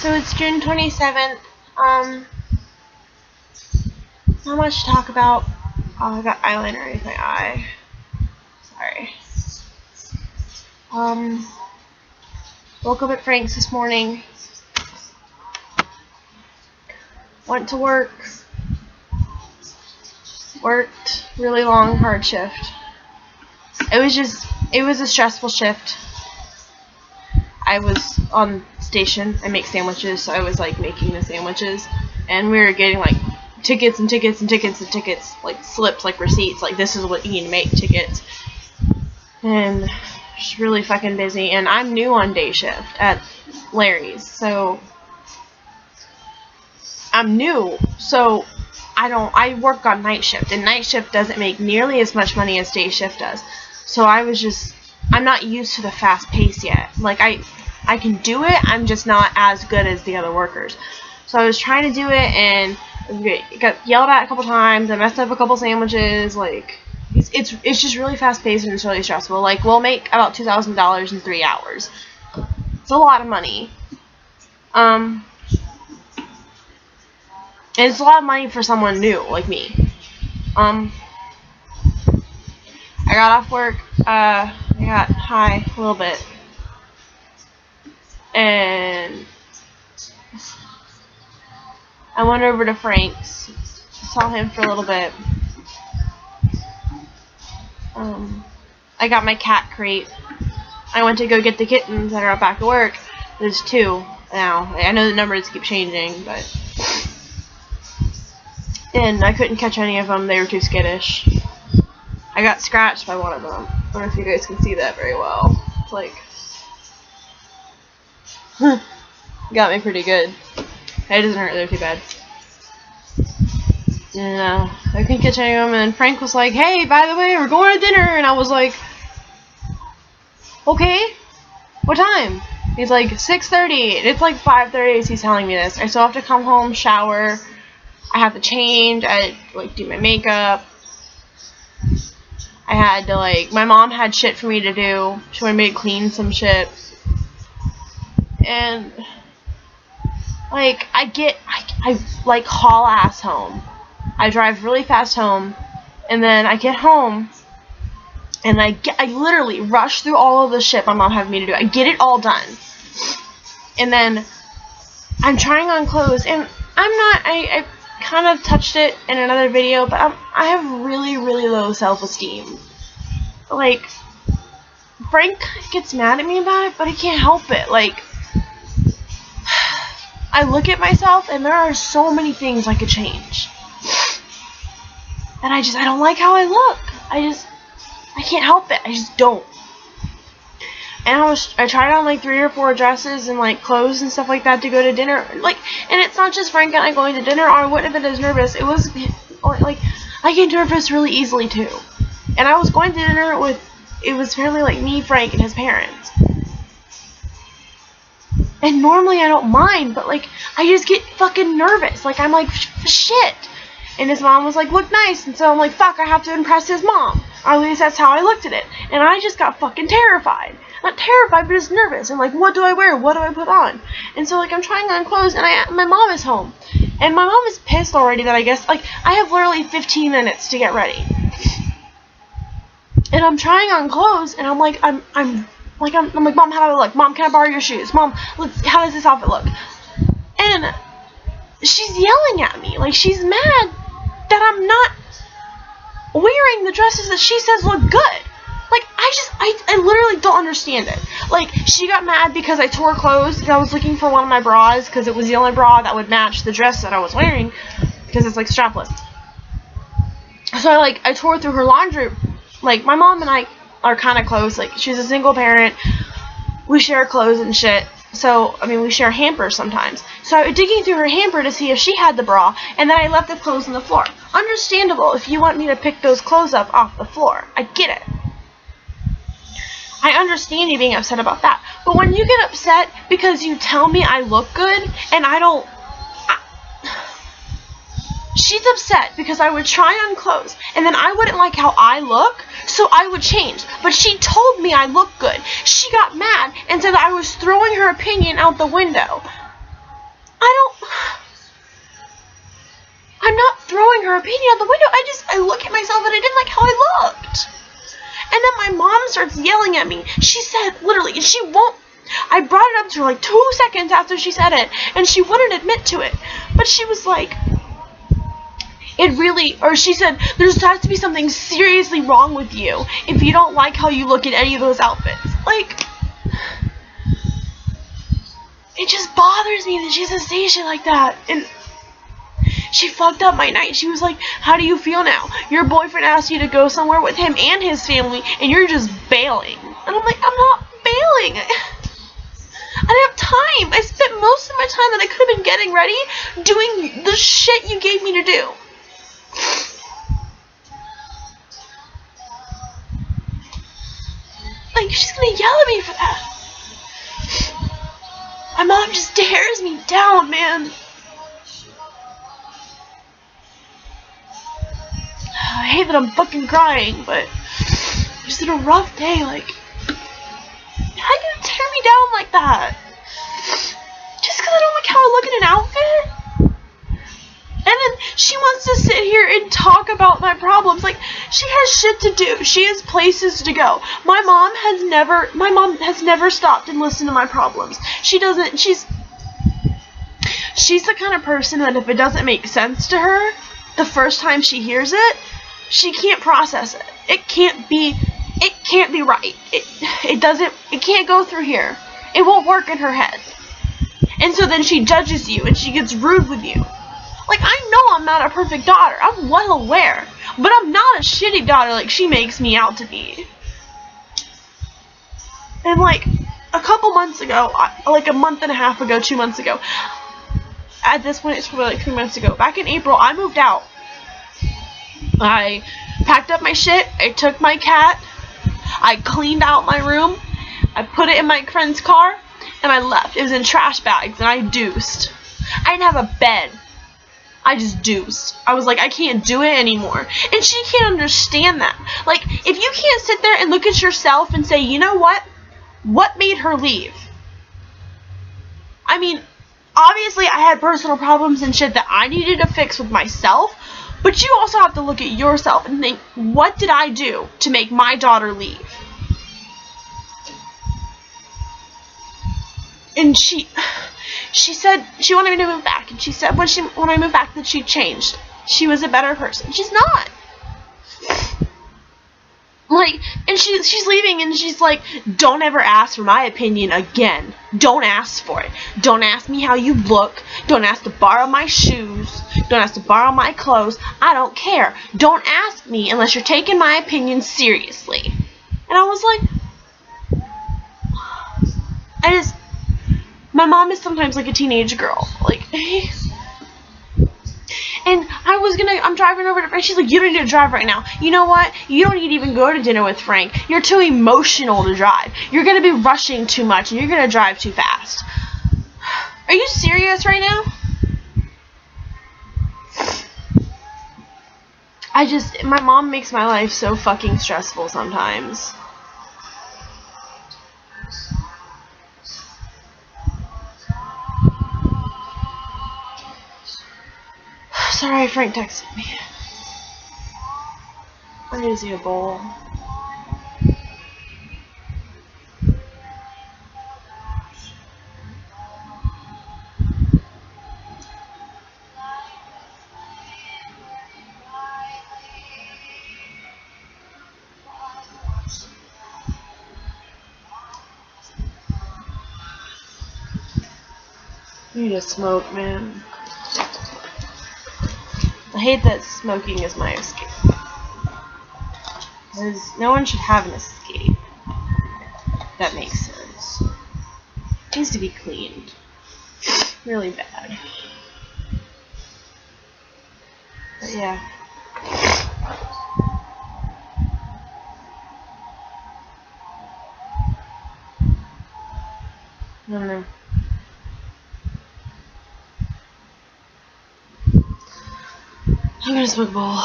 So it's June 27th. Not much to talk about. Oh, I got eyeliner in my eye. Sorry. Woke up at Frank's this morning. Went to work. Worked really long, hard shift. It was a stressful shift. I was on station. I make sandwiches, so I was like making the sandwiches, and we were getting like tickets and tickets and tickets and tickets, like slips, like receipts, like this is what you need to make tickets, and just really fucking busy. And I'm new on day shift at Larry's, so I'm new, so I work on night shift, and night shift doesn't make nearly as much money as day shift does. So I'm not used to the fast pace yet. Like I can do it, I'm just not as good as the other workers. So I was trying to do it, and got yelled at a couple times. I messed up a couple sandwiches. Like it's just really fast paced, and it's really stressful. Like we'll make about $2,000 in 3 hours. It's a lot of money. And it's a lot of money for someone new like me. I got off work. I got high a little bit, and I went over to Frank's. Saw him for a little bit. I got my cat crate. I went to go get the kittens that are out back at work. There's 2 now. I know the numbers keep changing, and I couldn't catch any of them. They were too skittish. I got scratched by one of them. I don't know if you guys can see that very well. It's like, got me pretty good. It doesn't hurt though too bad. And I couldn't catch any of them. And Frank was like, "Hey, by the way, we're going to dinner." And I was like, "Okay, what time?" He's like, 6:30. It's like 5:30 as he's telling me this. I still have to come home, shower. I have to change. I like do my makeup. I had to my mom had shit for me to do. She wanted me to clean some shit. And I haul ass home. I drive really fast home, and then I get home, and I literally rush through all of the shit my mom had me to do. I get it all done. And then I'm trying on clothes, and I kind of touched it in another video, but I have really, really low self-esteem. Like, Frank gets mad at me about it, but I can't help it. Like, I look at myself, and there are so many things I could change. And I don't like how I look. I can't help it. I just don't. And I tried on like 3 or 4 dresses and like clothes and stuff like that to go to dinner. Like, and it's not just Frank and I going to dinner, or I wouldn't have been as nervous. It was like I get nervous really easily too. And I was going to dinner it was apparently like me, Frank, and his parents. And normally I don't mind, but like I just get fucking nervous. Like I'm like shit. And his mom was like, "Look nice." And so I'm like, fuck, I have to impress his mom. Or at least that's how I looked at it. And I just got fucking terrified. Not terrified, but just nervous. And like, what do I wear? What do I put on? And so like I'm trying on clothes, and my mom is home. And my mom is pissed already that I guess like I have literally 15 minutes to get ready. And I'm trying on clothes, and I'm like, I'm like, "Mom, how do I look? Mom, can I borrow your shoes? Mom, how does this outfit look?" And she's yelling at me. Like, she's mad that I'm not wearing the dresses that she says look good. Like, I literally don't understand it. Like, she got mad because I tore clothes, and I was looking for one of my bras, because it was the only bra that would match the dress that I was wearing, because it's, like, strapless. So, I tore through her laundry. Like, my mom and I are kind of close. Like, she's a single parent. We share clothes and shit. So, I mean, we share hampers sometimes. So I was digging through her hamper to see if she had the bra, and then I left the clothes on the floor. Understandable if you want me to pick those clothes up off the floor. I get it. I understand you being upset about that. But when you get upset because you tell me I look good, and I don't... She's upset because I would try on clothes, and then I wouldn't like how I look, so I would change. But she told me I look good. She got mad and said that I was throwing her opinion out the window. her opinion out the window. I look at myself and I didn't like how I looked. And then my mom starts yelling at me. She said, literally, and she won't, I brought it up to her like 2 seconds after she said it, and she wouldn't admit to it. But she was like, she said, there's has to be something seriously wrong with you if you don't like how you look in any of those outfits. Like, it just bothers me that she has to say shit like that. And she fucked up my night. She was like, how do you feel now? Your boyfriend asked you to go somewhere with him and his family, and you're just bailing. And I'm like, I'm not bailing. I didn't have time. I spent most of my time that I could have been getting ready doing the shit you gave me to do. Like, she's gonna yell at me for that. My mom just tears me down, man. I hate that I'm fucking crying, but just in a rough day, like, how you gonna tear me down like that? Just because I don't like how I look in an outfit? And then she wants to sit here and talk about my problems. Like, she has shit to do. She has places to go. My mom has never stopped and listened to my problems. She doesn't, she's the kind of person that if it doesn't make sense to her the first time she hears it, she can't process it. It can't be right. It can't go through here. It won't work in her head. And so then she judges you and she gets rude with you. Like, I know I'm not a perfect daughter. I'm well aware. But I'm not a shitty daughter like she makes me out to be. And like, a couple months ago, like a month and a half ago, 2 months ago, at this point it's probably like 3 months ago, back in April, I moved out. I packed up my shit, I took my cat, I cleaned out my room, I put it in my friend's car, and I left. It was in trash bags, and I deuced. I didn't have a bed. I just deuced. I was like, I can't do it anymore. And she can't understand that. Like, if you can't sit there and look at yourself and say, you know what? What made her leave? I mean, obviously I had personal problems and shit that I needed to fix with myself, but you also have to look at yourself and think, what did I do to make my daughter leave? And she said she wanted me to move back, and she said when I moved back that she changed. She was a better person. She's not. Like, and she's leaving, and she's like, don't ever ask for my opinion again. Don't ask for it. Don't ask me how you look. Don't ask to borrow my shoes. Don't ask to borrow my clothes. I don't care. Don't ask me unless you're taking my opinion seriously. And I was like, my mom is sometimes like a teenage girl. Like, and I'm driving over to Frank. She's like, you don't need to drive right now. You know what? You don't need to even go to dinner with Frank. You're too emotional to drive. You're going to be rushing too much, and you're going to drive too fast. Are you serious right now? My mom makes my life so fucking stressful sometimes. Sorry, Frank texted me. Where is your bowl? You need to smoke, man. I hate that smoking is my escape. Because no one should have an escape. That makes sense. It needs to be cleaned. Really bad. But yeah. I don't know. I'm gonna smoke a bowl.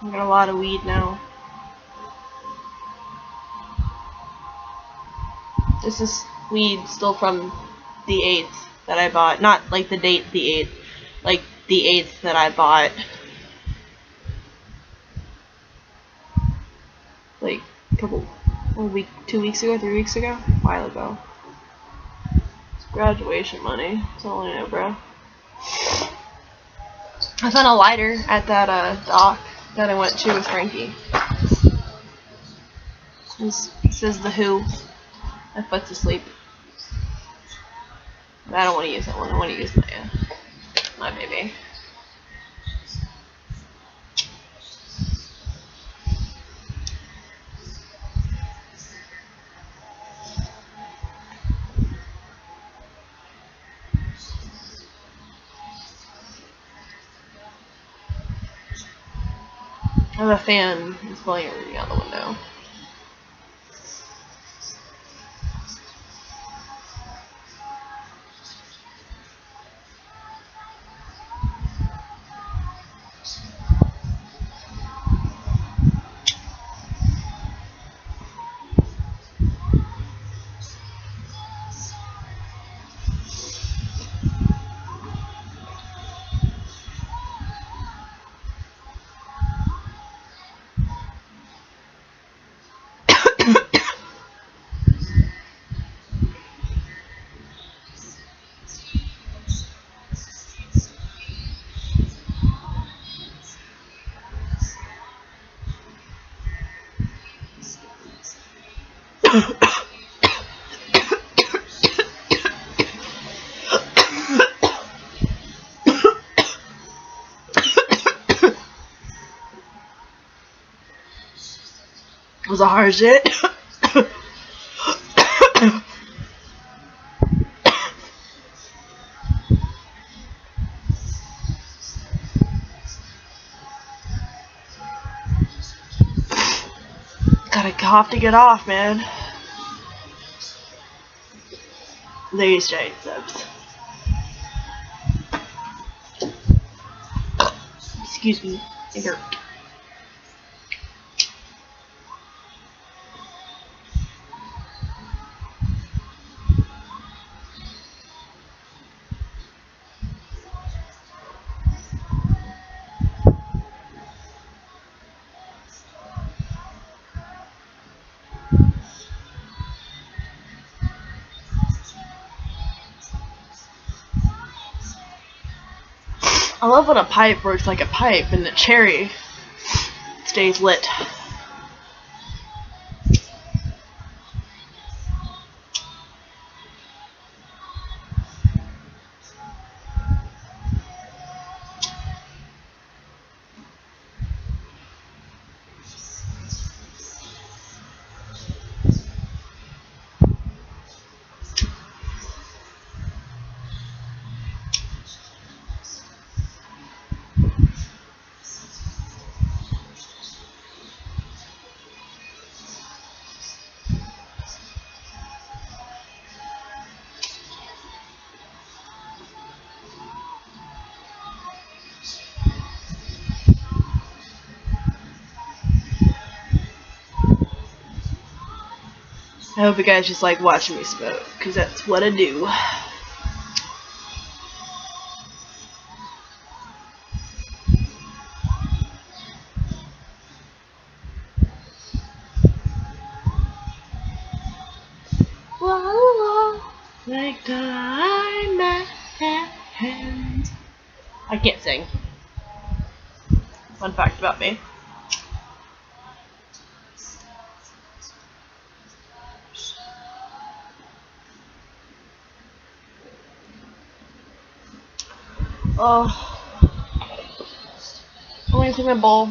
I got a lot of weed now. This is weed still from the 8th that I bought. Not like the date the 8th. Like the 8th that I bought. Like a week, 2 weeks ago, 3 weeks ago? A while ago. It's graduation money. That's all I know, bro. I found a lighter at that dock that I went to with Frankie. It says The Who. My foot's asleep. But I don't want to use that one. I want to use my baby. I have a fan that's blowing everything out the window. It was a hard shit. Gotta cough to get off, man. These giant subs. Excuse me. I burped. I love when a pipe works like a pipe and the cherry stays lit. I hope you guys just like watching me smoke, because that's what I do. Like diamond hands. I can't sing. Fun fact about me. Oh, I'm gonna take my bowl.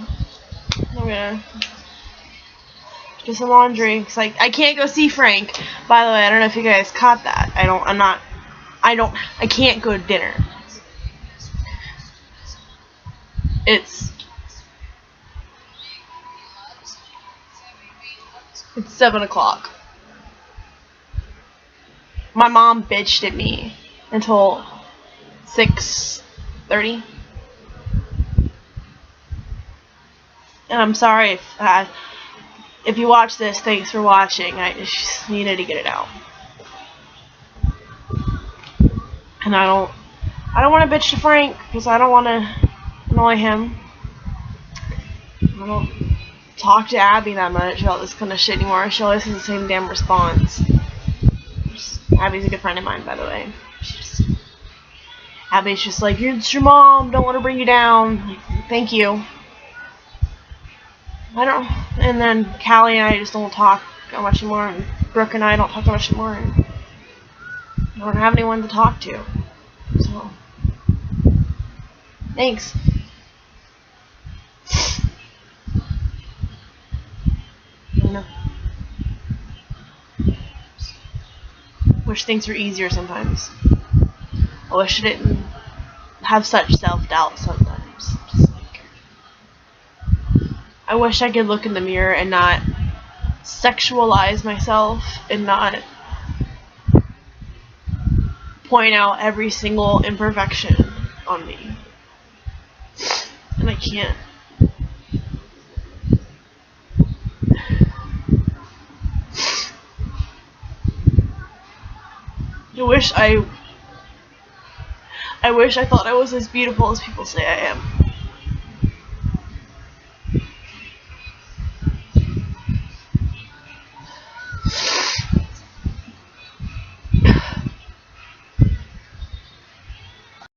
I'm gonna do some laundry. Cause like I can't go see Frank. By the way, I don't know if you guys caught that. I can't go to dinner. It's 7 o'clock. My mom bitched at me until 6:30. And I'm sorry if you watch this. Thanks for watching. I just needed to get it out. And I don't want to bitch to Frank because I don't want to annoy him. I don't talk to Abby that much about this kind of shit anymore. She always has the same damn response. Abby's a good friend of mine, by the way. Abby's just like, it's your mom, don't want to bring you down. Like, thank you. And then Callie and I just don't talk that much anymore, and Brooke and I don't talk that much anymore, and I don't have anyone to talk to. So, thanks. Wish things were easier sometimes. I wish I didn't have such self-doubt sometimes. Just like, I wish I could look in the mirror and not sexualize myself and not point out every single imperfection on me. And I can't. I wish I thought I was as beautiful as people say I am.